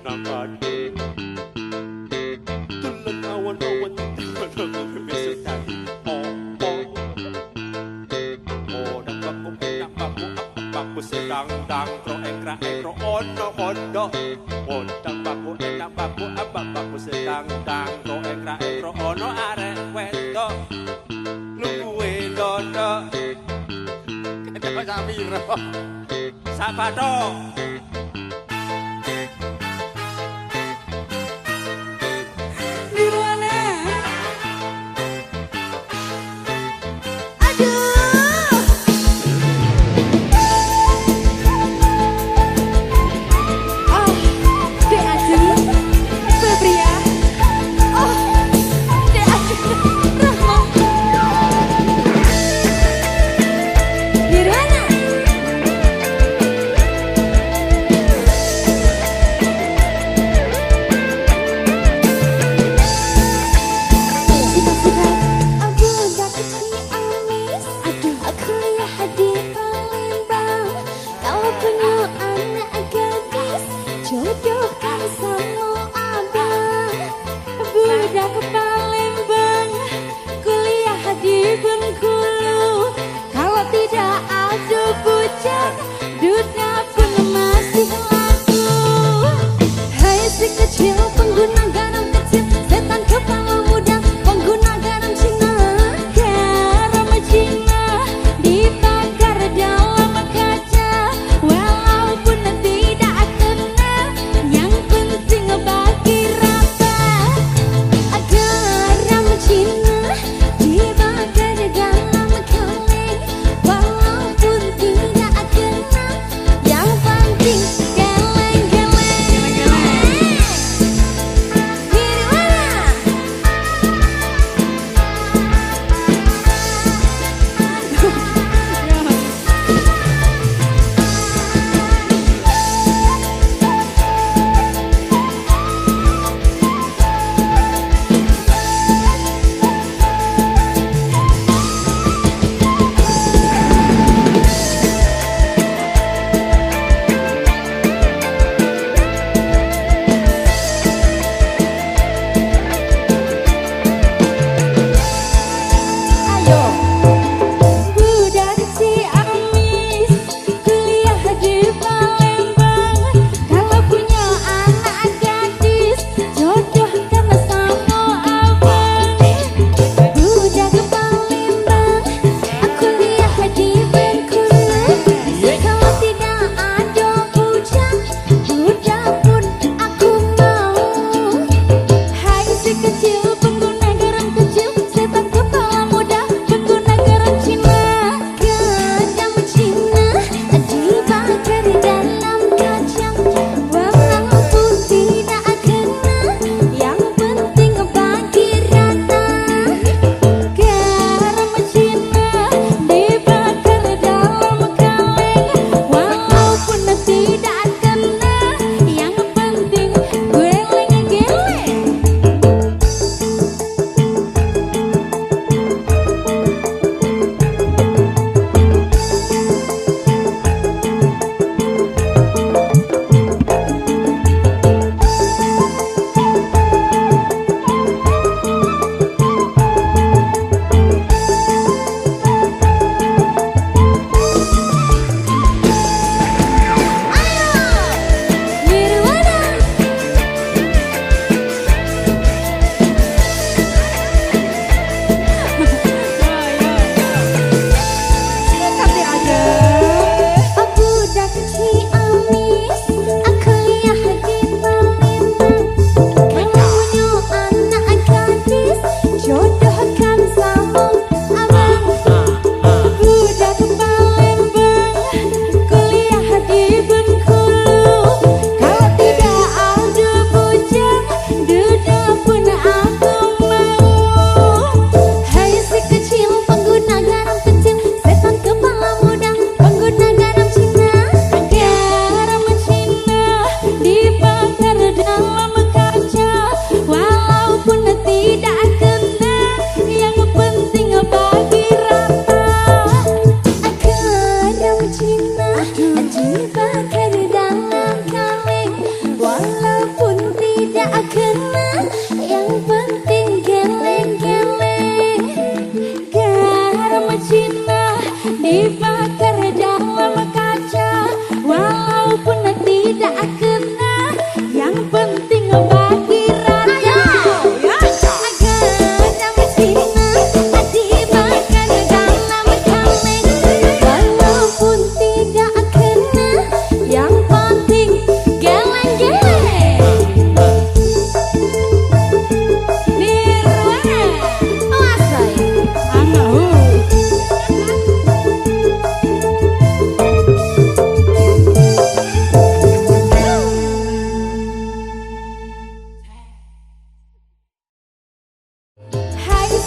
mangkat tulen awan-awan besok tadi dan baku enak baku baku sedang dang kro ekra ekro ono kondo dan baku enak baku baku sedang dang kro ekra ekro ono arek wedok luwe dono kata sapiro sapato jodohkan sama abang budak Palembang kuliah di Bengkulu kalau tidak ada bujang dunia pun masih laku hai si kecil pengguna garam kecil setan kepala muda pengguna garam Cina garam Cina dibakar dalam kaca walaupun tidak kena yang penting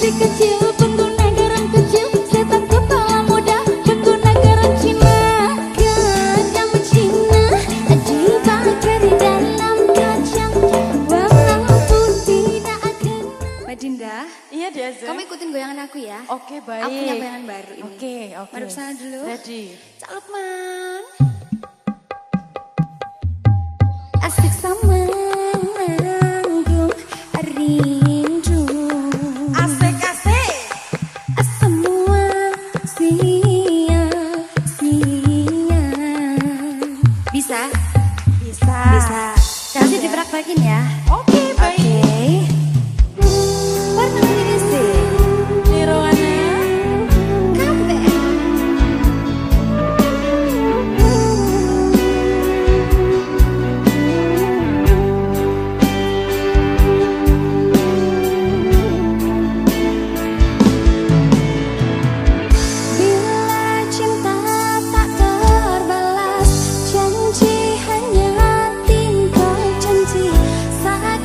masih kecil, pengguna garam kecil, setan kepala muda, pengguna garam Cina. Garam Cina dibakar di dalam kacang, warna putih tak akan. Mbak Dinda, Iya Deza. kamu ikutin goyangan aku ya. Oke baik. Aku punya goyangan baru ini. Oke. Mari ke sana dulu. Ready. Cak Lukman. Asik sama nanggung rindu. Asik. Semua sia-sia. Bisa? Bisa. Nanti dipraktekin ya. Oke baik. Warna ini sih. Nirwana. Kafe. Bila cinta tak terbalas, janji hanya tinggal janji. Saat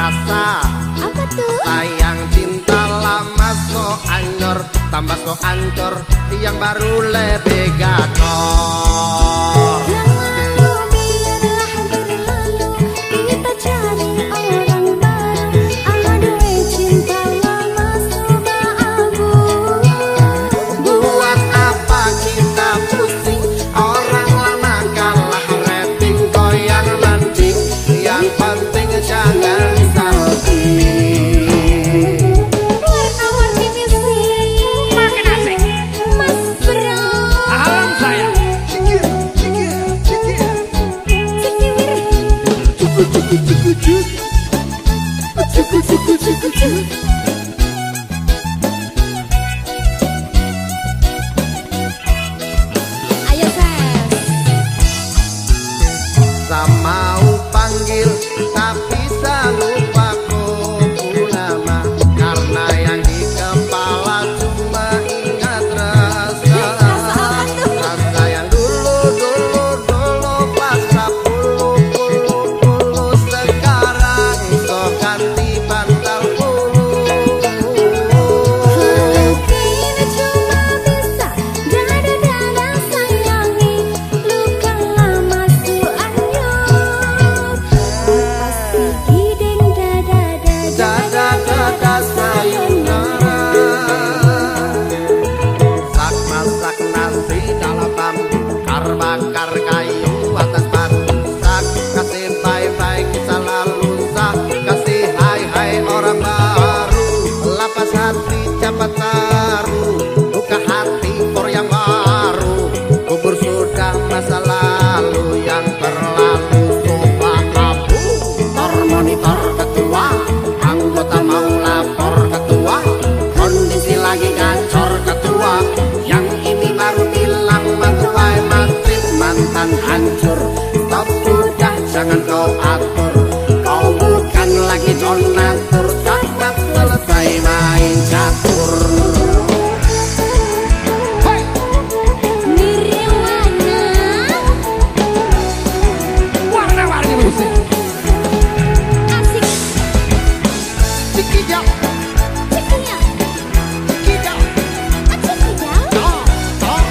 rasa. Apa tuh? Sayang cinta lama so anyor, tambah so ancur, yang baru lebih gacor. Yang lalu biarlah berlalu, kita cari orang baru. Aduh cinta lama sudah abu. Buat apa kita pusing, orang lama kalah rating goyang landing, yang penting jangan salting. Warna-warni misi makin asik, Mas Bro. Alam saya. Cikir, cikir, cikir. Cikir. Cukup, cukup, cukup, cukup. Cukup, cukup, cukup, cukup. Ayo Ses. Sama panggil tapi lupa ku nama, karena yang di kepala cuma ingat rasa. Rasa yang dulu pas puluh sekarang so ganti bantal bulu. Kini cuma bisa dada-dada sayangi, luka lama su anyur. Lepas gideng Dada-dada sayonara. Sak masak nasi dalam bambu, bakar kayu atas batu. Sak kasih bye-bye kisah lalu, sak kasih hai-hai orang baru. Lapas hati cepat taruh, buka hati for yang baru. Kubur sudah masa lalu, yang berlalu coba abu. Monitor ketua, anggota mau lapor ketua, kondisi lagi gacor ketua, yang ini baru bilang matuai matrip mantan hancur. Stop sudah jangan kau atur, kau bukan lagi donatur, cepat selesai main catur. Nirwana. Warna-warni musik. Asik. Cikijau, Cikijau. cikijau, Cikijau. toh, toh.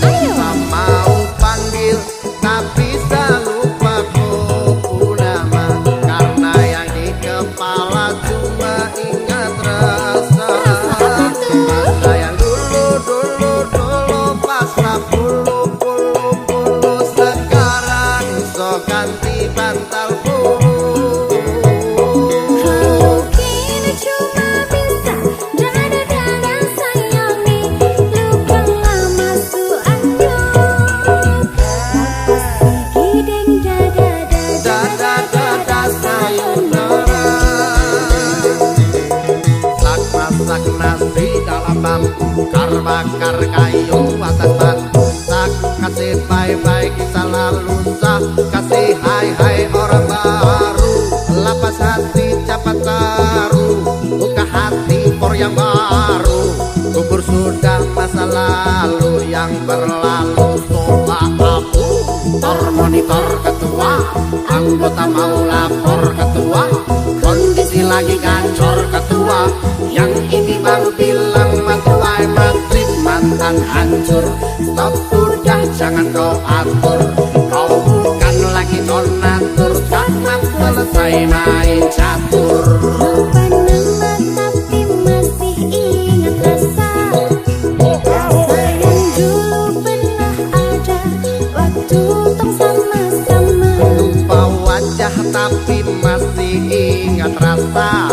Ayo. Mau panggil tapi lupa ku nama, karena yang di kepala cuma ingat rasa. Rasa yang dulu pas puluh sekarang so ganti bantal bulu. Kini cuma bisa dada-dada sayangi, luka lama su anyur. Lepas gideng Dada-dada sayonara. Sak masak nasi dalam bambu, bakar kayu atas batu. Sak kasih bye-bye kisah lalu, sak kasih hai-hai orang baru. Lapas hati cepat taruh, buka hati for yang baru. Kubur sudah masa lalu, yang berlalu coba abu. Monitor ketua, anggota mau lapor ketua, kondisi lagi gacor ketua, yang ini baru bilang matuai matrip mantan hancur. Stop sudah jangan kau atur, kau bukan lagi donatur, cepat selesai main catur. lupa nama tapi masih ingat rasa. Rasa yang dulu pernah ada waktu tong sama-sama. Lupa wajah tapi masih ingat rasa.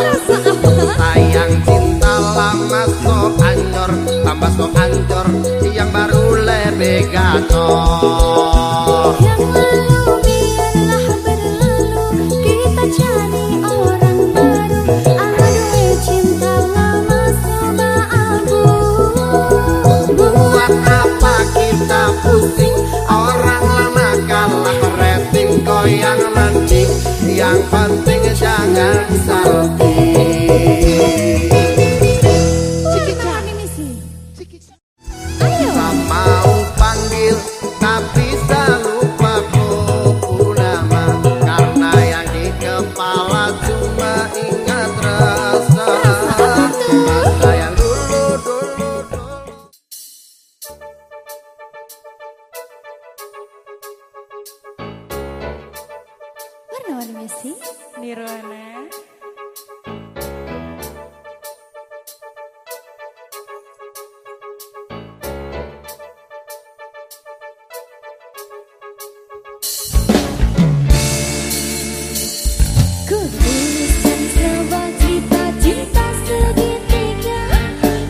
Sayang cinta lama so anyor, tambah so ancur, yang baru lebih gacor. Yang lalu biarlah berlalu, kita cari orang baru. Aduh cinta lama sudah abu. Buat apa kita pusing, orang lama kalah rating goyang landing, yang penting jangan salting. Ayo. Mau panggil tapi Nirwana. Ku tuliskan sebuah cerita cinta segitiga,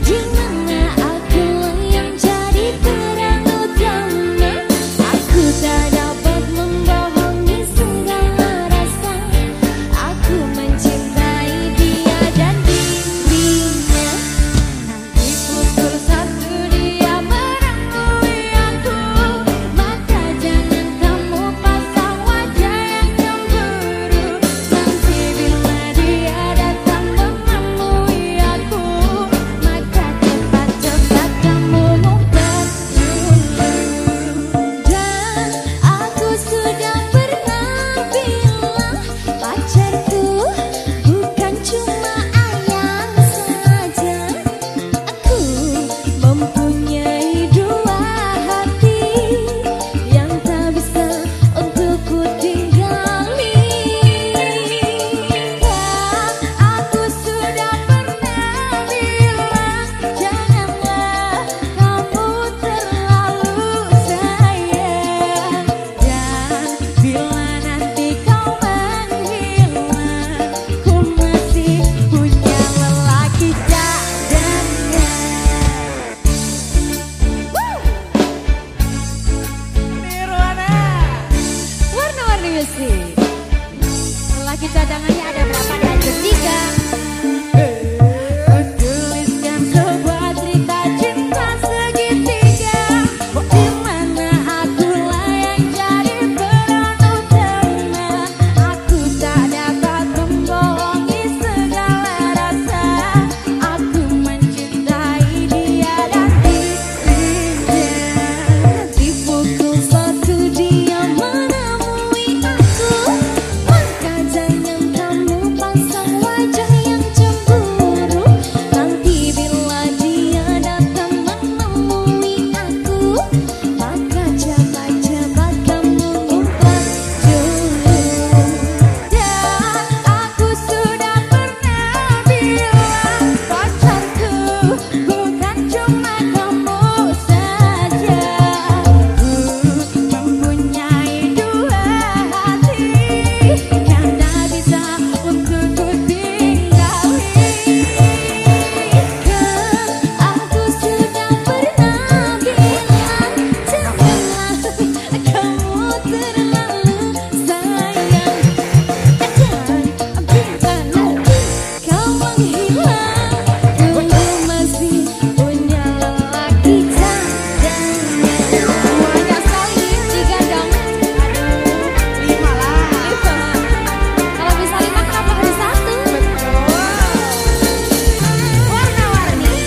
di mana akulah yang jadi peran utama. Aku tak dapat membohongi segala rasa. Aku mencintai dia dan dirinya. Nanti pukul 1 dia menemui aku, maka jangan kamu pasang wajah yang cemburu. Nanti bila dia datang menemui aku, maka cepat-cepat kamu ngumpet dulu. Dan aku sudah pernah bilang, pacarku bukan cuma ayang saja. Aku mempunyai dua hati yang tak bisa untuk ku tinggali. Aku sudah pernah bilang, janganlah kamu terlalu sayang. Dan bila nanti kau menghilang, ku masih punya lelaki cadangan. Nirwana. Warna-warni musik. Lelaki cadangannya ada berapa? Ada 3. Ku tuliskan sebuah cerita cinta segitiga, di mana akulah yang jadi peran utama. Aku tak dapat membohongi segala rasa. Aku mencintai dia dan dirinya. Di pukul 1 dia menemui aku, maka jangan kamu pasang wajah yang cemburu. Nanti bila dia datang menemui aku, maka cepat-cepat kamu ngumpet dulu. Dan aku sudah pernah bilang, pacarku bukan cuma kamu saja. Ku mempunyai dua hati yang tak bisa untuk ku tinggali. Aku sudah pernah bilang, janganlah kamu terlalu sayang. Dan bila nanti kau menghilang, ku masih punya lelaki cadangan. Semuanya solid, 3 dong. Aduh, 5 lah. Kalau bisa 5 kenapa harus 1? Warna-warni.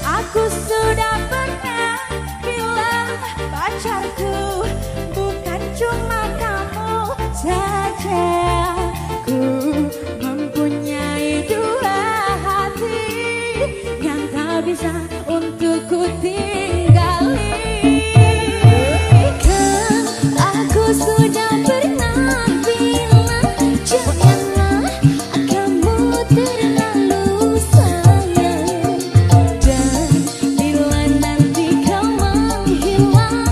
Aku sudah pernah bilang, pacarku bukan cuma kamu saja. Ku mempunyai dua hati yang tak bisa untuk ku tinggali. Aku sudah pernah bilang, janganlah kamu terlalu sayang. Dan bila nanti kau menghilang,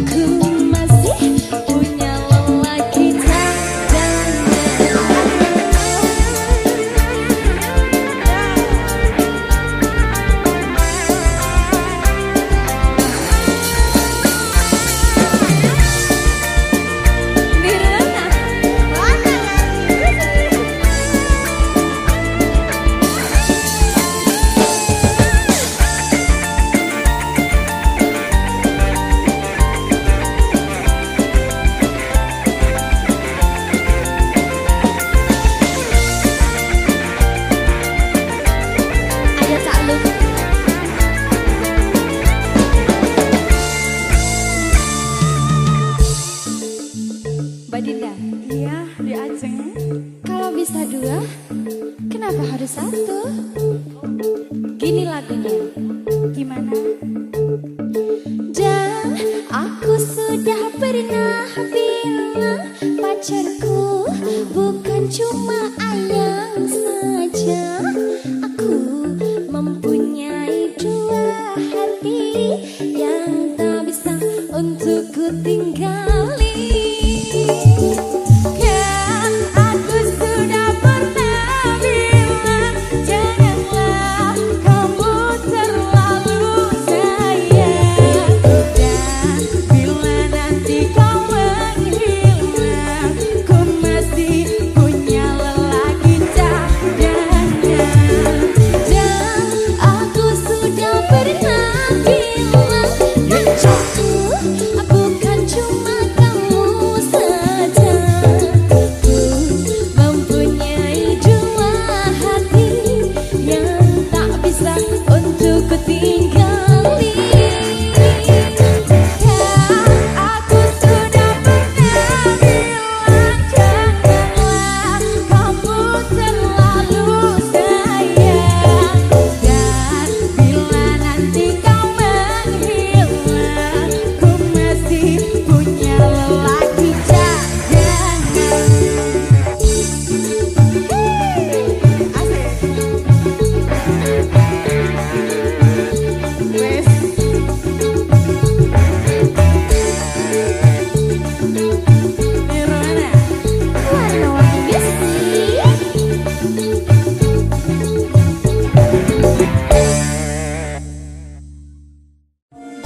ku masih punya lelaki cadangan. Kalau bisa dua, kenapa harus satu? Gini lagunya. Gimana? Dan aku sudah pernah bilang pacarku bukan cuma ayang saja. Aku mempunyai dua hati yang tak bisa untuk ku tinggali. Kan aku sudah pernah bilang janganlah kamu terlalu sayang. Dan bila nanti kau menghilang, ku masih punya lelaki cadangan. Dan aku sudah pernah bilang pacarku bukan cuma kamu saja. Ku mempunyai dua hati yang tak bisa untuk ku tinggali. Aku sudah pernah bilang janganlah kamu terlalu sayang. Dan bila nanti kau menghilang, ku masih punya lelaki cadangan. Wes. Nirwana. Warna-warni besi.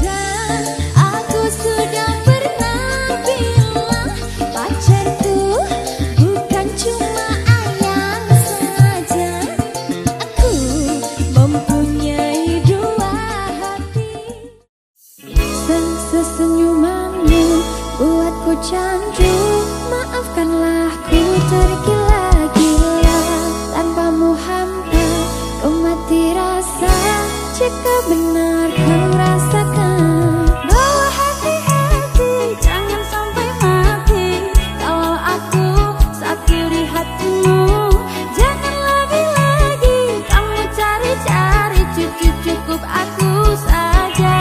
Dan aku sudah pernah bilang pacarku bukan cuma ayang saja. Aku mempunyai dua hati. Sesenyumanmu buatku candu. Maafkanlah ku tergila-gila. Tanpamu hampa ku mati rasa. Jika benar kau rasakan bahwa hati-hati jangan sampai mati. Kalau aku satu di hatimu, jangan lagi-lagi kamu cari-cari. Cukup aku saja.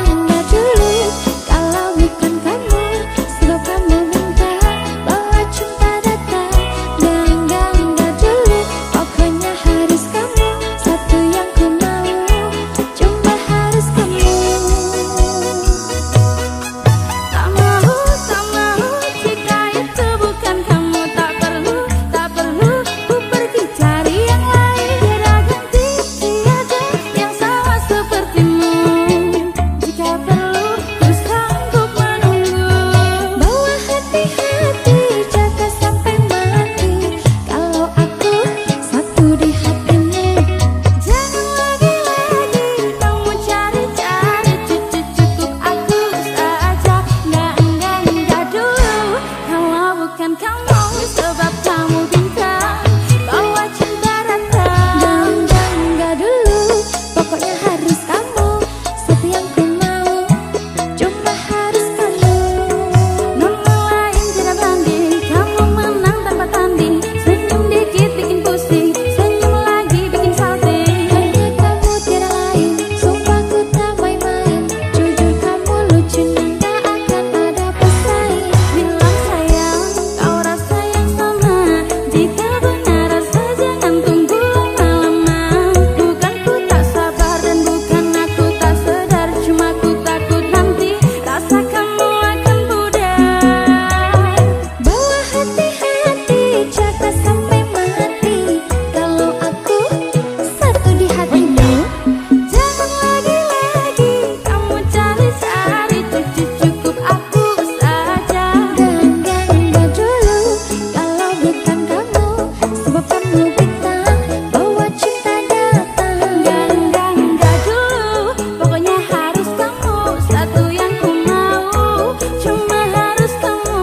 Enggak dulu kalau bukan kamu, sebab kamu minta bahwa cinta datang. Enggak dulu, pokoknya harus kamu, satu yang ku mau, cuma harus kamu. Tak mau jika itu bukan kamu. Tak perlu ku pergi cari yang lain. Biar ganti tiada yang sama sepertimu. Jika perlu ku sanggup menunggu. Bawa hati-hati jaga sampai mati. Kalau aku satu di hatimu, jangan lagi-lagi kamu cari-cari. Cukup aku saja. Enggak dulu kalau bukan kamu, sebab kamu bintang bawa cinta datang. Enggak dulu, pokoknya harus kamu, satu yang ku mau, cuma harus kamu. Nama lain tidak banding, kamu menang tanpa tanding. Senyum dikit bikin pusing, senyum lagi bikin salting. Hanya kamu tiada lain, sumpah ku tak main-main. Jujur kamu lucu dan tak akan ada pesaing. Bilang sayang, kau rasa yang sama. Jika benar rasa jangan tunggu lama-lama. Bukan ku tak sabar dan bukan aku tak sadar, cuma ku takut nanti rasa kamu akan pudar. Bawa hati-hati jaga sampai mati. Kalau aku satu di hatimu, jangan lagi-lagi kamu cari-cari. Cukup aku saja. Enggak dulu kalau bukan kamu, sebab kamu bintang bawa cinta datang. Enggak dulu, pokoknya harus kamu, satu yang ku mau, cuma harus kamu.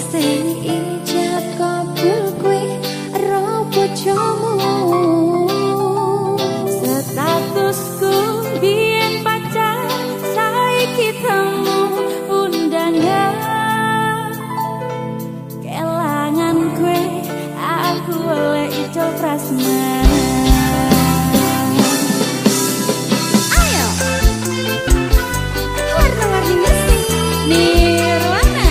Seni ijab kabul kue ro bojomu. Statusku biyen pacar, saiki temu undangan. Kelangan kue, aku oleh ijo prasmanan. Ayo, warna-warni musik. Nirwana.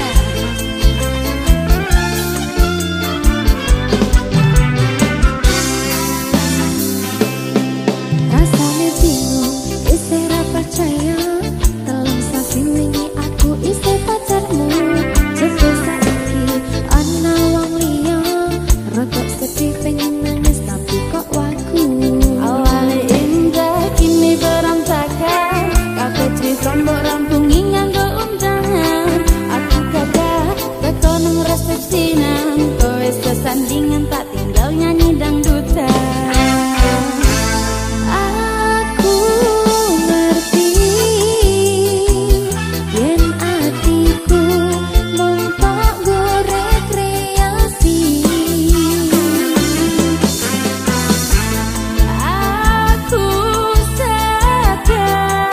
Rasane bingung, isih ra percaya. Telung sasi wingi aku isih pacarmu. Jebul saiki ana wong liya. Rodok sedih pengen nangis tapi kok waku. Awale indah kini berantakan, kabeh cerita mbok rampungi nganggo undangan. Aku gagah teko nang resepsinan, kowe sesandingan tak tinggal nyanyi dangdutan. Aku ngerti yen atiku mung tok gorek kreasi. Aku sadar,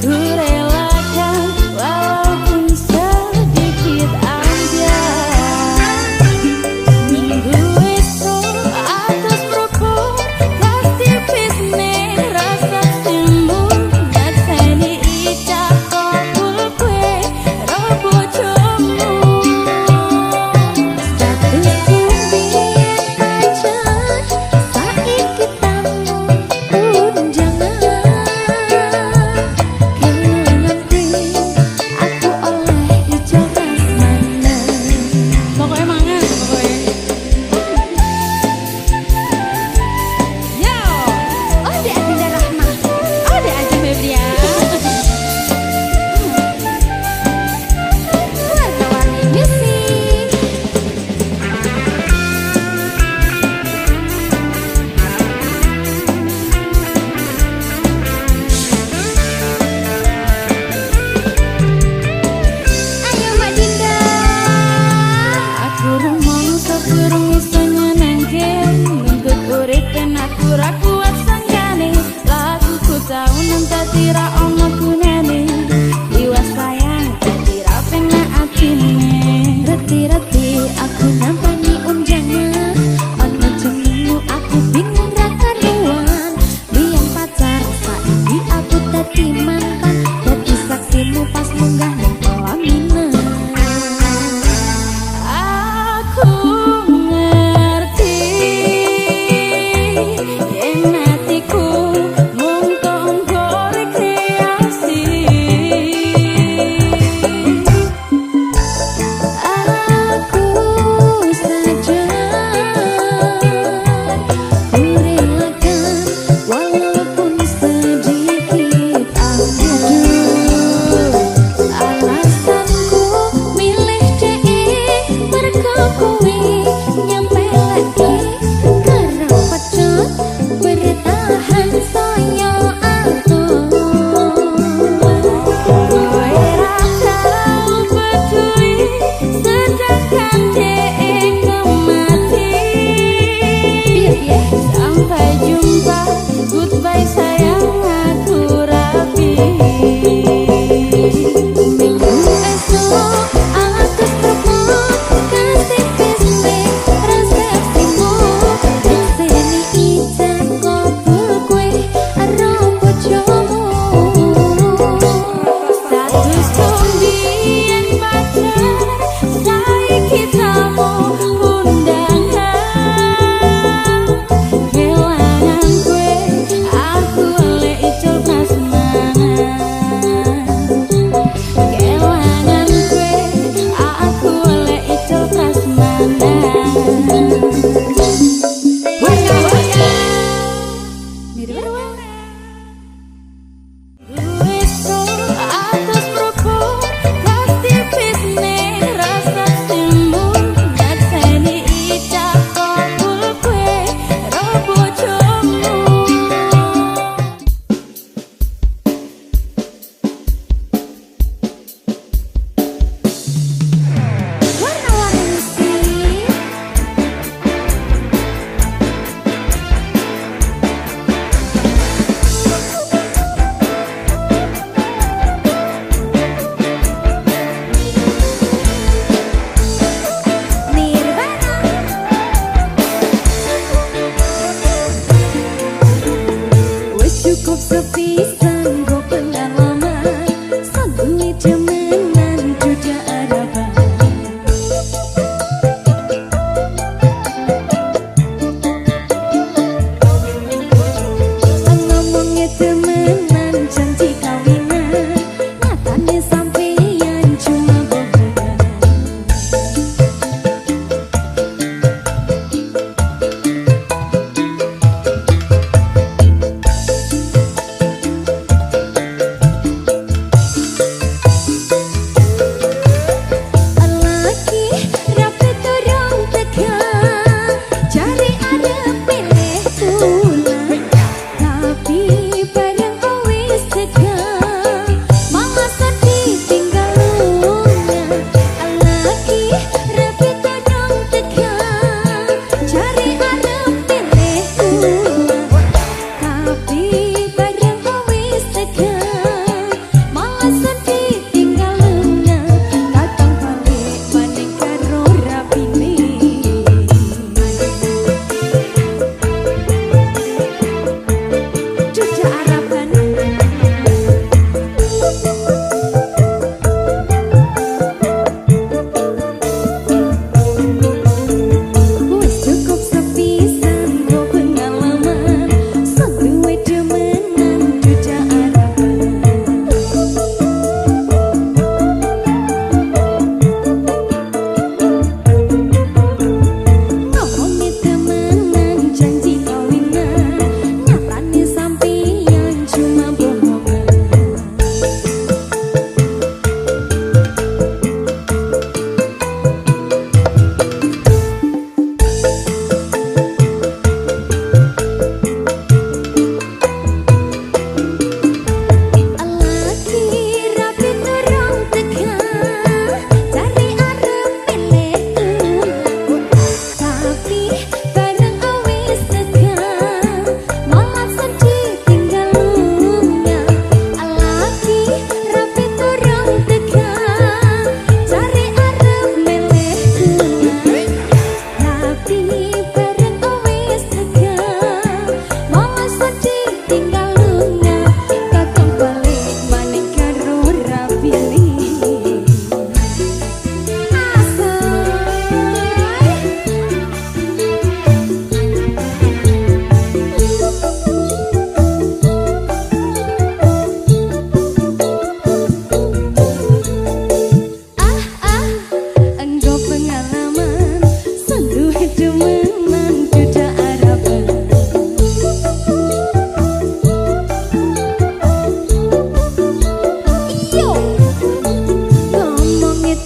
ku relakan walaupun sedikit aja. Minggu esok atas propos, kasih bisnis rasa timbul. Ngaseni ijab kabul kue ro bojomu. Statusku biyen pacar, saiki tamu undangan. Kelangan kue, aku oleh ijo prasmanan. Pokoknya mangan, pokoknya. Yo, Ode Adinda Rahmah. ada aja Febrian. Warna-warni musik. Ayo Mbak Dinda. Aku rumong sepurung iso nyenengke, nuntut urip ben aku ra kuat sanggane. Laguku tau nentati ra ono gunane, liwat sayang dadi ra penak atine. Reti-reti aku nampani unjangan. Ono jenengmu aku bingung ra karuan. Biyen pacar saiki aku dadi mantan. Dadi saksimu pas munggah ning pelaminan. Aku ngerti yen atiku mung tonggo rekreasi. Aku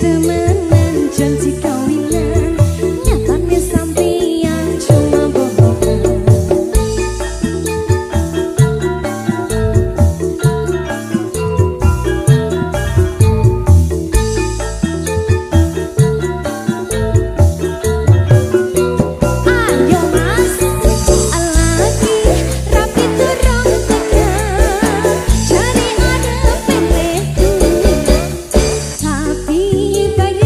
temenan janji kawinan, nyatanya sampeyan cuma bohongan. Ayo mas, lagi rapi turun tekan, cari ada pendek tapi bayar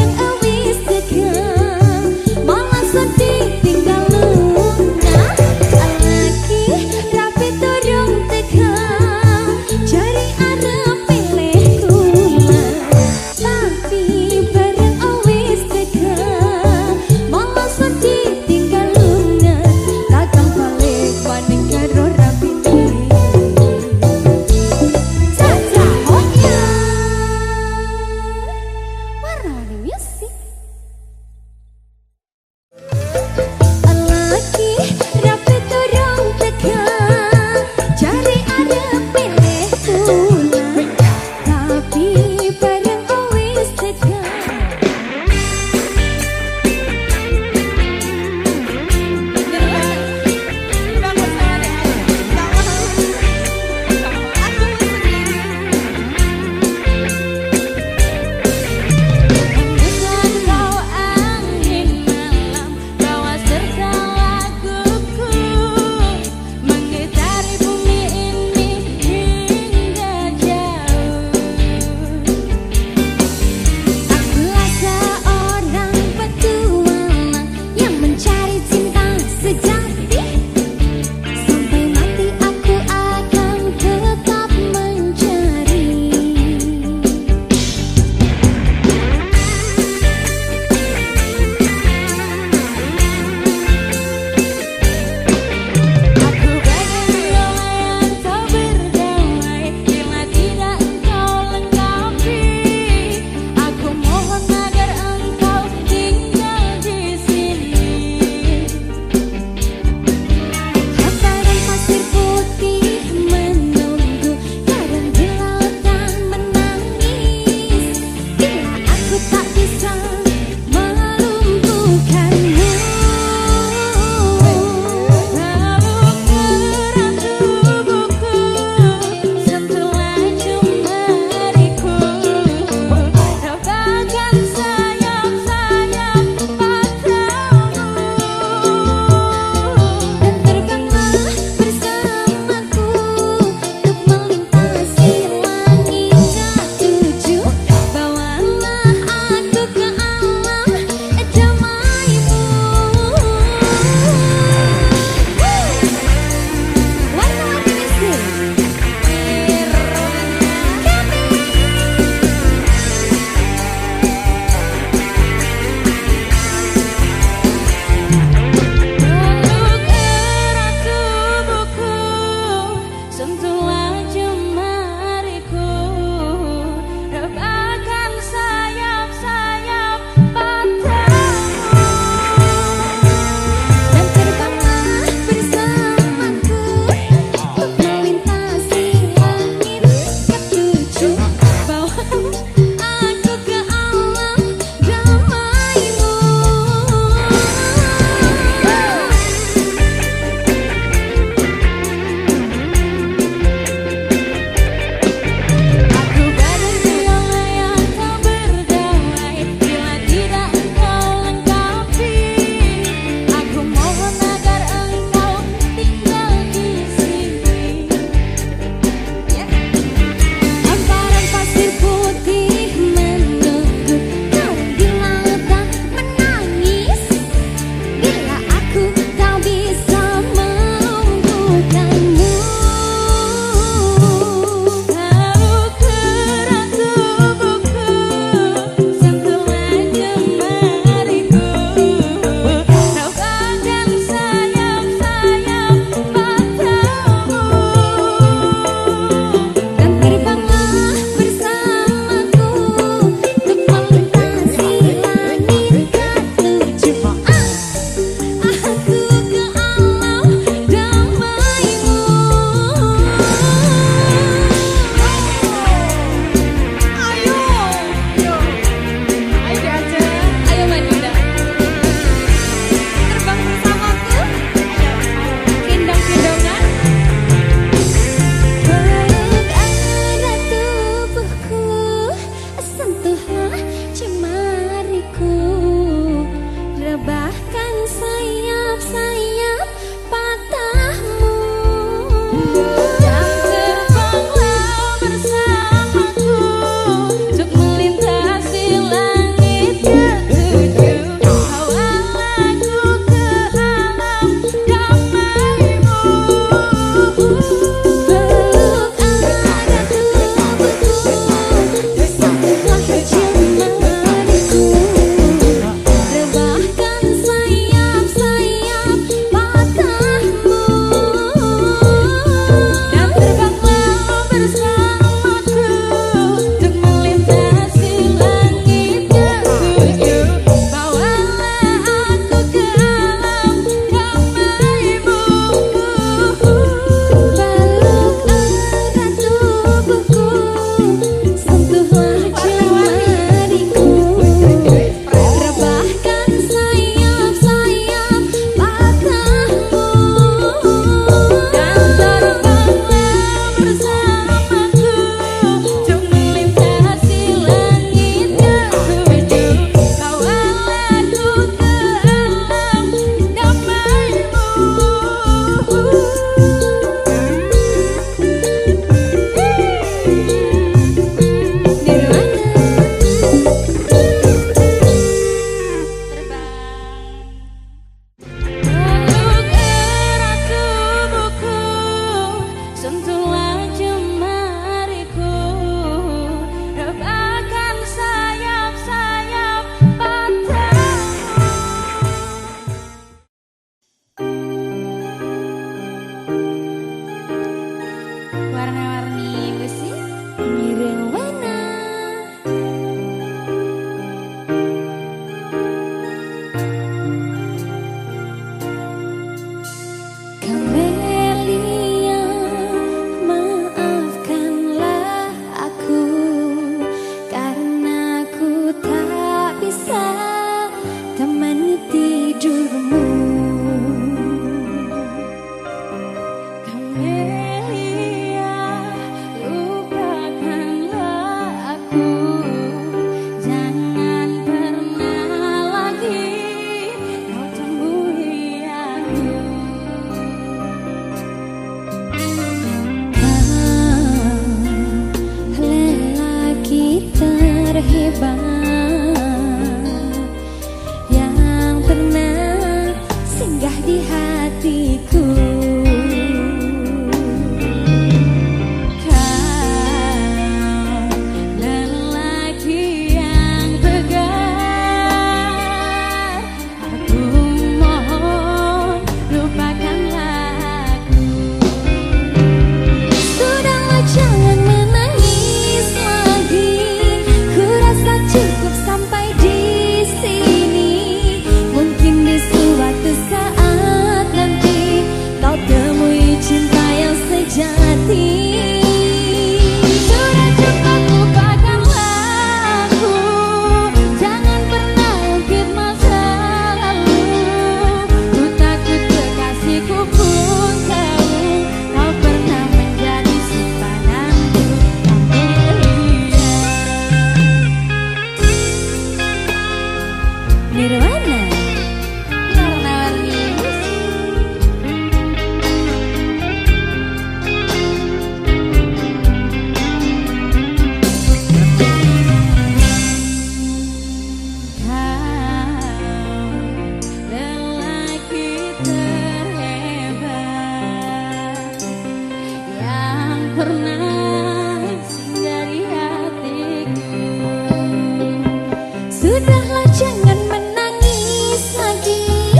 jangan menangis lagi.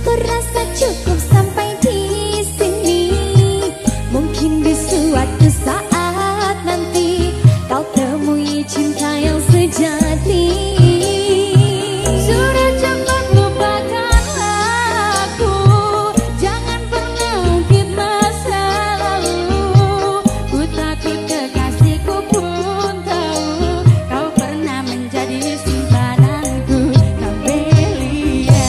Ku rasa cukup sampai di sini. Mungkin di suatu saat nanti kau temui cinta yang sejati. Sudah cukup lupakanlah aku, jangan pernah ungkit masa lalu. Ku takut kekasihku pun tahu kau pernah menjadi simpananku, Kabelia.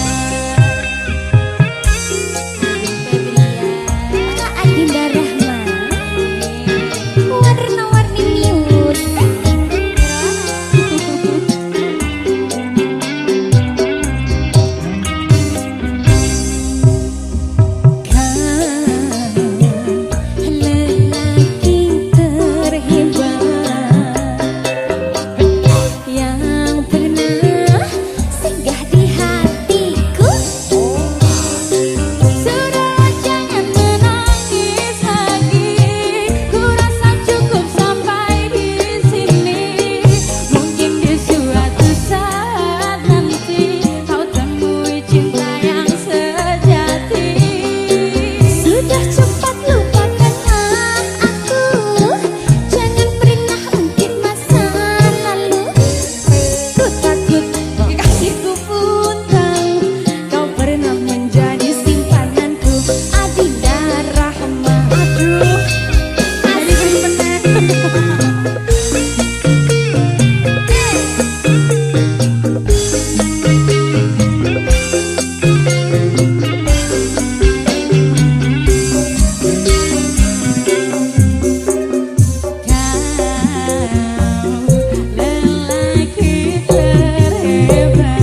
Kakak Adinda Rahma, warna-warni music. Lelaki terhebat yang pernah singgah di hatiku. Sudahlah jangan menangis lagi. Ku rasa cukup sampai di sini. Mungkin di suatu saat nanti kau temui cinta yang sejati. Sudah cepat lupakanlah aku, jangan pernah ungkit masa lalu. Ku takut kekasihku pun tahu kau pernah menjadi simpananku, Adinda Rahma. Aduh, lelaki terhebat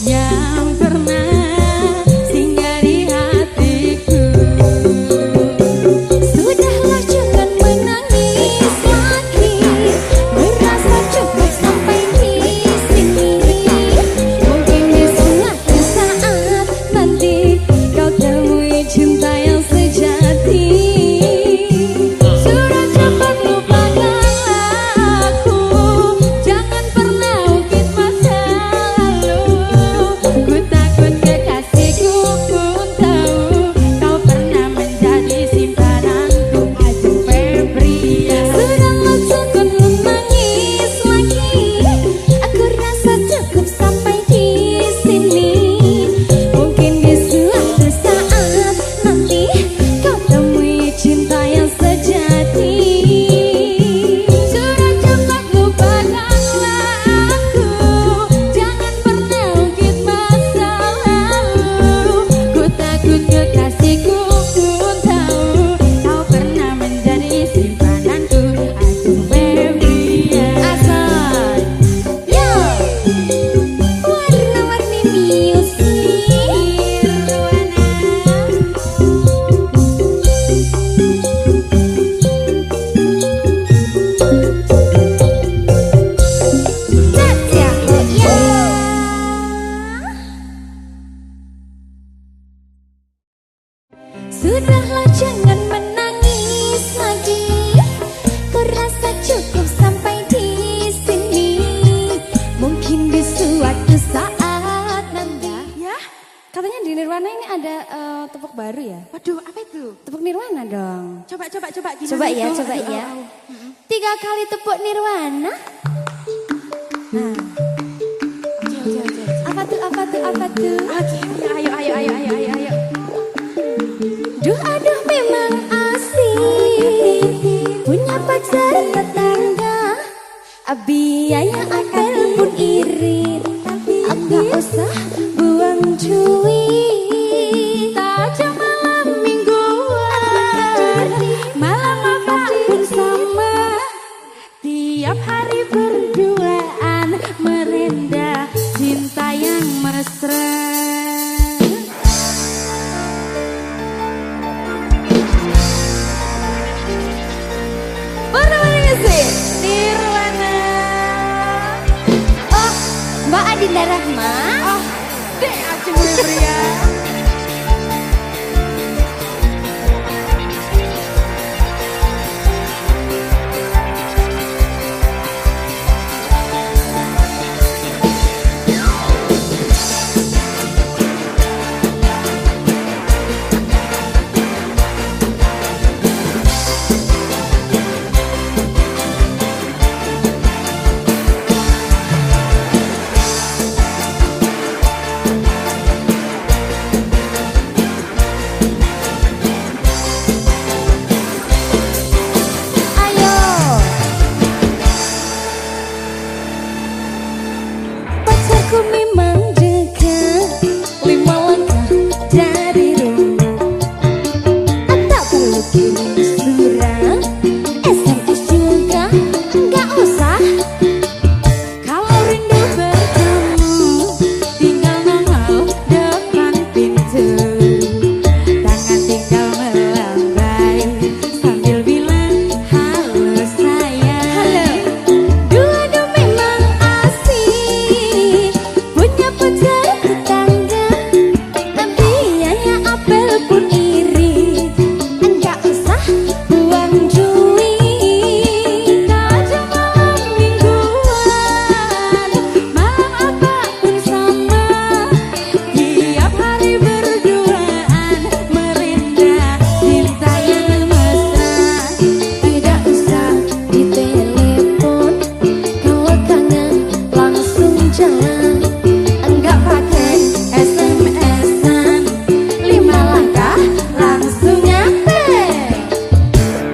yang pernah singgah di hatiku. Sudahlah jangan menangis lagi. Ku rasa cukup sampai di sini. Mungkin di suatu saat nanti kau temui cinta yang sejati. Sudah cepat lupakanlah aku, jangan pernah ungkit masa lalu. Ku takut kekasihku pun tahu kau pernah menjadi simpananku, Aduh Febria. Sudahlah cukup menangis lagi. Aku rasa cukup sampai di sini. Mungkin di suatu saat nanti kau temui cinta yang sejati. Sudah cepat lupakanlah aku, jangan pernah ungkit masa lalu. Ku takut kekasihku pun tahu kau pernah menjadi simpananku, Aduh Febria. Asal yo, warna-warni music. Caca, ya. Sudahlah jangan menangis lagi. Ku rasa cukup sampai di sini. Mungkin di suatu saat nanti. Ya, katanya di Nirwana ini ada tepuk baru ya? Waduh, apa itu? Tepuk Nirwana dong. Coba gimana Coba ya, itu? coba Aduh, ya. au. 3 kali tepuk Nirwana. Nah, apa tuh? Ayo. Duh aduh memang asik punya pacar tetangga. Biaya akal pun irit, enggak usah buang cuit. Aja malam mingguan, malam apapun sama. Tiap hari berduaan merendah cinta yang mesra. Nirwana. Oh, Mbak Adinda Rahma. Oh, dek aja pria. Pacarku memang dekat 5 langkah dari rumah. Tak perlu kirim surat, SMS juga nggak usah. Kalau rindu bertemu, tinggal nongol depan pintu. Tangan tinggal melambai sambil bilang halo sayang. Dua-dua memang asik, punya pacar tetangga. Biaya apel pun irit, enggak usah buang duit. Kadang malam mingguan, malam apapun sama. Tiap hari berduaan, merendah cinta yang mesra. Tidak usah ditelepon, kalau kangen langsung jalan. Enggak pakai SMS-an, 5 langkah langsung nyampe.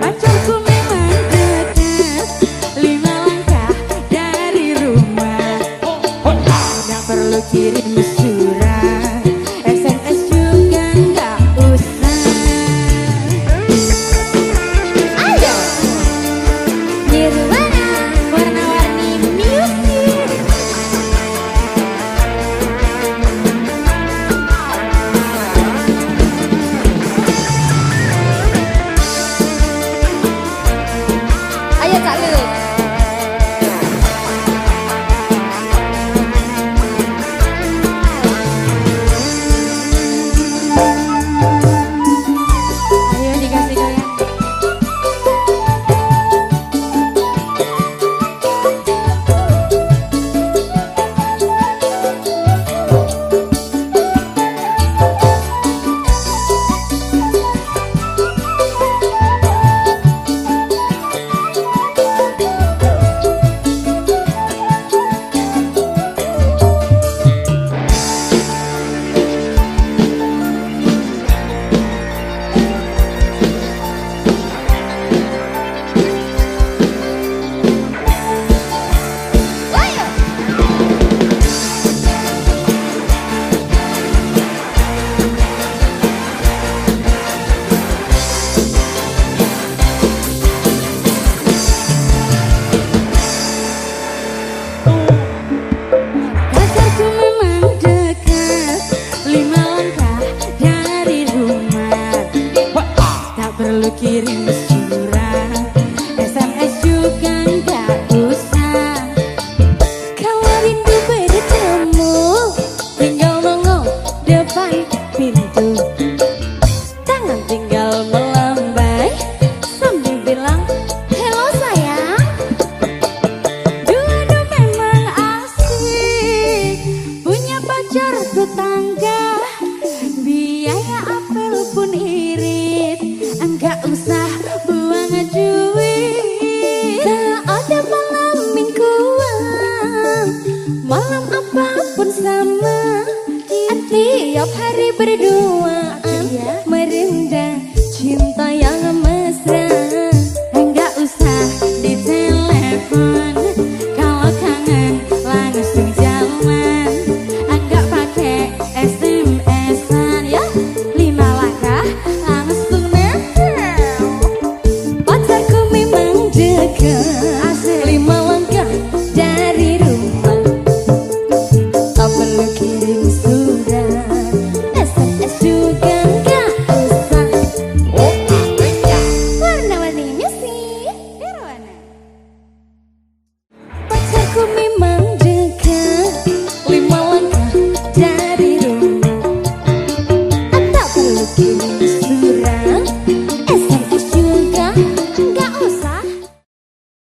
Pacarku memang dekat 5 langkah dari rumah. Tidak perlu kirim surat, SMS juga nggak usah. Ayo Nirwana, warna-warni music. Ayo Kak Lilis. Ayo dikasih goyang. Pacarku memang dekat 5 langkah dari rumah. Tak perlu kirim surat, SMS juga nggak usah. Kalau rindu bertemu, tinggal nongol depan pintu. Tangan tinggal melambai sambil bilang hello sayang. Dua-dua memang asik, punya pacar tetangga. Biaya apel pun irit, enggak usah buang duit. Tak ada malam mingguan, malam apapun sama. Tiap hari berduaan, merendah cinta yang mesra. Enggak usah ditelepon, kalau kangen langsung jalan. Enggak pakai SMS-an ya, 5 langkah langsung nempel. Pacarku memang dekat